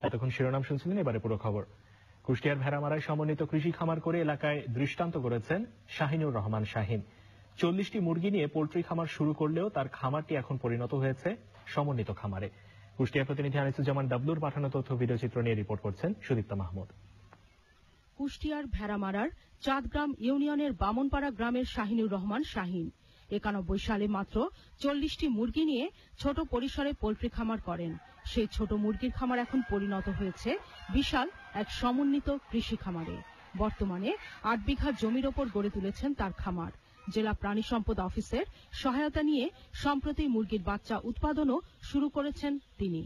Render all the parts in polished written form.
এতক্ষণ শিরোনাম শুনছিলেন, এবারে পুরো খবর। কুষ্টিয়ার ভেড়ামারায় সমন্বিত কৃষি খামার করে এলাকায় দৃষ্টান্ত করেছেন শাহিনুর রহমান শাহিন। 40টি মুরগি নিয়ে পোল্ট্রি খামার শুরু করলেও তার খামারটি এখন পরিণত হয়েছে সমন্বিত খামারে। কুষ্টিয়া প্রতিনিধি আনিসুজ্জামান ডাবলুর পাঠানো তথ্য ভিডিওচিত্র নিয়ে রিপোর্ট করছেন সুদীপ্তা মাহমুদ। কুষ্টিয়ার ভেড়ামারার চাঁদগ্রাম ইউনিয়নের বামনপাড়া গ্রামের শাহিনুর রহমান শাহিন 91 সালে মাত্র 40টি মুরগি নিয়ে ছোট পরিসরে পোল্ট্রি খামার করেন। সেই ছোট মুরগির খামার এখন পরিণত হয়েছে বিশাল এক সমন্বিত কৃষি খামারে। বর্তমানে 8 বিঘা জমির ওপর গড়ে তুলেছেন তার খামার। জেলা প্রাণী সম্পদ অফিসের সহায়তা নিয়ে সম্প্রতি মুরগির বাচ্চা উৎপাদনও শুরু করেছেন তিনি।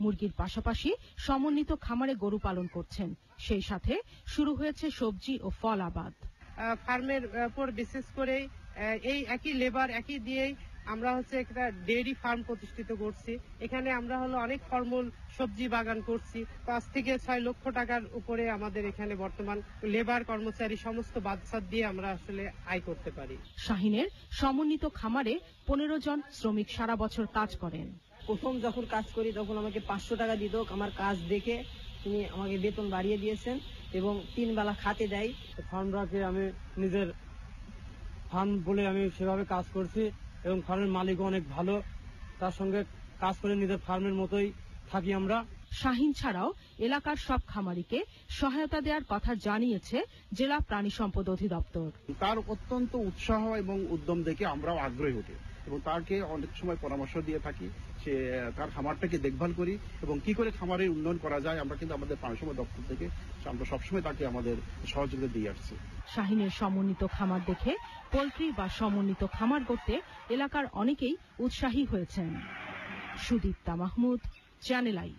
মুরগির পাশাপাশি সমন্বিত খামারে গরু পালন করছেন। সেই সাথে শুরু হয়েছে সবজি ও ফল আবাদ। ফার্মের উপর বিশেষ করে এই একই লেবার একই দিয়েই আমরা একটা ডেইরি ফার্ম প্রতিষ্ঠিত করছি। এখানে আমরা অনেক ফলমূল সবজি বাগান করছি। 5 থেকে 6 লক্ষ টাকার উপরে আমাদের এখানে বর্তমান লেবার কর্মচারী সমস্ত বাদশাদ দিয়ে আমরা আয় করতে পারি। শাহিনের সমন্বিত খামারে 15 জন শ্রমিক সারা বছর কাজ করেন। প্রথম যখন কাজ করি তখন আমাকে 500 টাকা দিত। আমার কাজ দেখে তিনি আমাকে বেতন বাড়িয়ে দিয়েছেন এবং 3 বেলা খাতে দেয়। ফার্মটাকে আমি নিজের ফার্ম বলে আমি সেভাবে কাজ করছি এবং ফার্মের মালিকও অনেক ভালো। তার সঙ্গে কাজ করে নিজের ফার্মের মতোই থাকি আমরা। শাহিন ছাড়াও এলাকার সব খামারিকে সহায়তা দেওয়ার কথা জানিয়েছে জেলা প্রাণী সম্পদ অধিদপ্তর। তার অত্যন্ত উৎসাহ এবং উদ্যম দেখে আমরাও আগ্রহী হই এবং তাকে অনেক সময় পরামর্শ দিয়ে থাকি। সে তার খামারটাকে দেখভাল করি এবং কি করে খামারের উন্নয়ন করা যায় আমরা কিন্তু আমাদের প্রাণী সম্পদ দপ্তর থেকে আমরা সবসময় তাকে আমাদের সহযোগিতা দিয়ে আসছি। শাহিনের সমন্বিত খামার দেখে পোল্ট্রি বা সমন্বিত খামার করতে এলাকার অনেকেই উৎসাহী হয়েছেন। Sudipta Mahmud, channel I.